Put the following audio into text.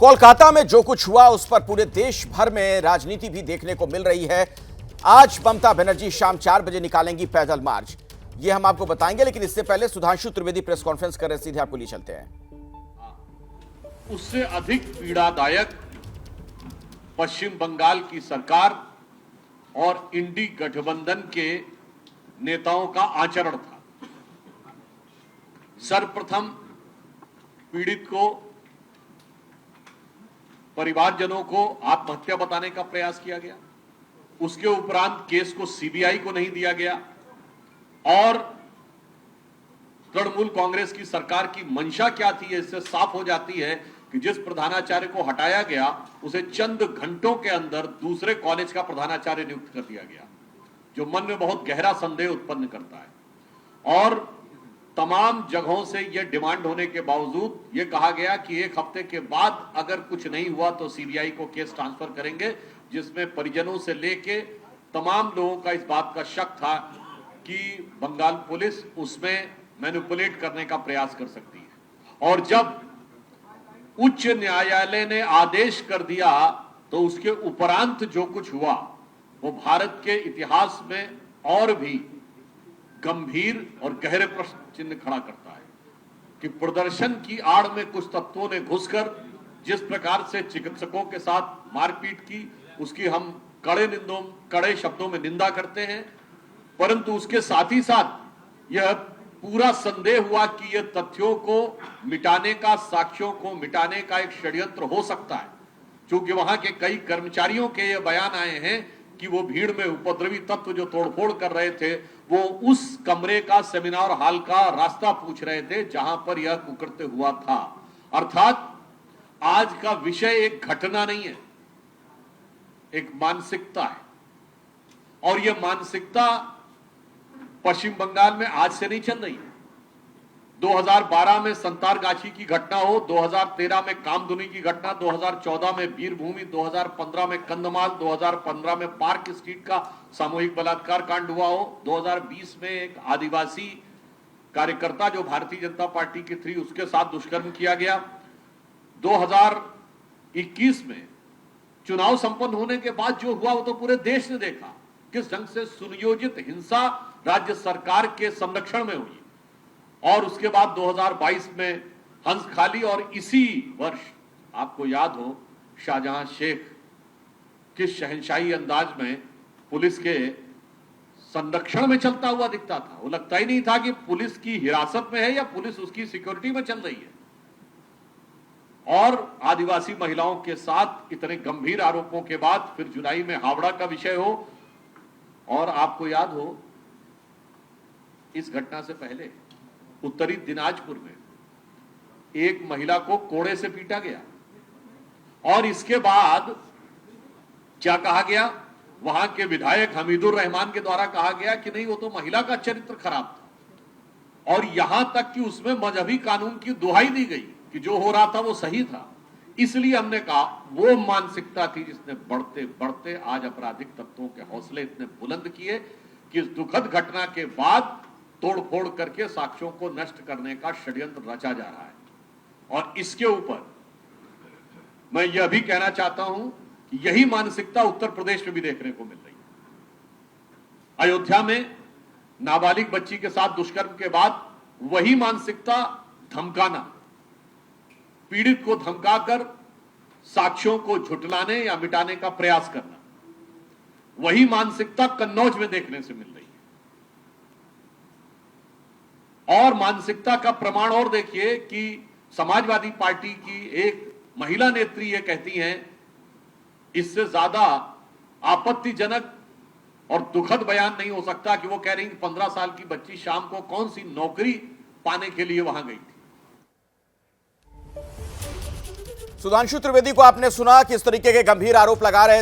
कोलकाता में जो कुछ हुआ उस पर पूरे देश भर में राजनीति भी देखने को मिल रही है। आज ममता बनर्जी शाम 4 बजे निकालेंगी पैदल मार्च, ये हम आपको बताएंगे, लेकिन इससे पहले सुधांशु त्रिवेदी प्रेस कॉन्फ्रेंस कर रहे, सीधे आपको लिए चलते हैं। उससे अधिक पीड़ादायक पश्चिम बंगाल की सरकार और इंडी गठबंधन के नेताओं का आचरण था। सर्वप्रथम पीड़ित को, परिवारजनों को आत्महत्या बताने का प्रयास किया गया। उसके उपरांत केस को सीबीआई को नहीं दिया गया और तृणमूल कांग्रेस की सरकार की मंशा क्या थी, इससे साफ हो जाती है कि जिस प्रधानाचार्य को हटाया गया उसे चंद घंटों के अंदर दूसरे कॉलेज का प्रधानाचार्य नियुक्त कर दिया गया, जो मन में बहुत गहरा संदेह उत्पन्न करता है। और तमाम जगहों से यह डिमांड होने के बावजूद यह कहा गया कि 1 हफ्ते के बाद अगर कुछ नहीं हुआ तो सीबीआई को केस ट्रांसफर करेंगे, जिसमें परिजनों से लेके तमाम लोगों का इस बात का शक था कि बंगाल पुलिस उसमें मैनिपुलेट करने का प्रयास कर सकती है। और जब उच्च न्यायालय ने आदेश कर दिया तो उसके उपरांत जो कुछ हुआ वो भारत के इतिहास में और भी गंभीर और गहरे प्रश्न चिन्ह खड़ा करता है कि प्रदर्शन की आड़ में कुछ तत्वों ने घुसकर जिस प्रकार से चिकित्सकों के साथ मारपीट की, उसकी हम कड़े शब्दों में निंदा करते हैं, परंतु उसके साथ ही साथ यह पूरा संदेह हुआ कि यह तथ्यों को मिटाने का, साक्ष्यों को मिटाने का एक षड्यंत्र हो सकता है, क्योंकि वहां के कई कर्मचारियों के ये बयान आए हैं कि वो भीड़ में उपद्रवी तत्व जो तोड़फोड़ कर रहे थे वो उस कमरे का, सेमिनार हॉल का रास्ता पूछ रहे थे जहां पर यह कुकृत्य हुआ था। अर्थात आज का विषय एक घटना नहीं है, एक मानसिकता है। और यह मानसिकता पश्चिम बंगाल में आज से नहीं चल रही है। 2012 में संतारगाछी की घटना हो, 2013 में कामधुनी की घटना, 2014 में वीरभूमि, 2015 में कंधमाल, 2015 में पार्क स्ट्रीट का सामूहिक बलात्कार कांड हुआ हो, 2020 में एक आदिवासी कार्यकर्ता जो भारतीय जनता पार्टी की थी उसके साथ दुष्कर्म किया गया, 2021 में चुनाव संपन्न होने के बाद जो हुआ वो तो पूरे देश ने देखा, किस ढंग से सुनियोजित हिंसा राज्य सरकार के संरक्षण में हुई। और उसके बाद 2022 में हंसखाली, और इसी वर्ष आपको याद हो शाहजहां शेख किस शहंशाही अंदाज में पुलिस के संरक्षण में चलता हुआ दिखता था। वो लगता ही नहीं था कि पुलिस की हिरासत में है या पुलिस उसकी सिक्योरिटी में चल रही है। और आदिवासी महिलाओं के साथ इतने गंभीर आरोपों के बाद फिर जुलाई में हावड़ा का विषय हो, और आपको याद हो इस घटना से पहले उत्तरी दिनाजपुर में एक महिला को कोड़े से पीटा गया, और इसके बाद क्या कहा गया, वहां के विधायक हमीदुर रहमान के द्वारा कहा गया कि नहीं वो तो महिला का चरित्र खराब था, और यहां तक कि उसमें मजहबी कानून की दुहाई दी गई कि जो हो रहा था वो सही था। इसलिए हमने कहा वो मानसिकता थी जिसने बढ़ते बढ़ते आज आपराधिक तत्वों के हौसले इतने बुलंद किए कि इस दुखद घटना के बाद तोड़फोड़ करके साक्ष्यों को नष्ट करने का षड्यंत्र रचा जा रहा है। और इसके ऊपर मैं यह भी कहना चाहता हूं कि यही मानसिकता उत्तर प्रदेश में भी देखने को मिल रही है। अयोध्या में नाबालिग बच्ची के साथ दुष्कर्म के बाद वही मानसिकता धमकाना, पीड़ित को धमकाकर साक्ष्यों को झुठलाने या मिटाने का प्रयास करना, वही मानसिकता कन्नौज में देखने से मिल रही है। और मानसिकता का प्रमाण और देखिए कि समाजवादी पार्टी की एक महिला नेत्री ये कहती हैं, इससे ज्यादा आपत्तिजनक और दुखद बयान नहीं हो सकता कि वो कह रही 15 साल की बच्ची शाम को कौन सी नौकरी पाने के लिए वहां गई थी। सुधांशु त्रिवेदी को आपने सुना किस तरीके के गंभीर आरोप लगा रहे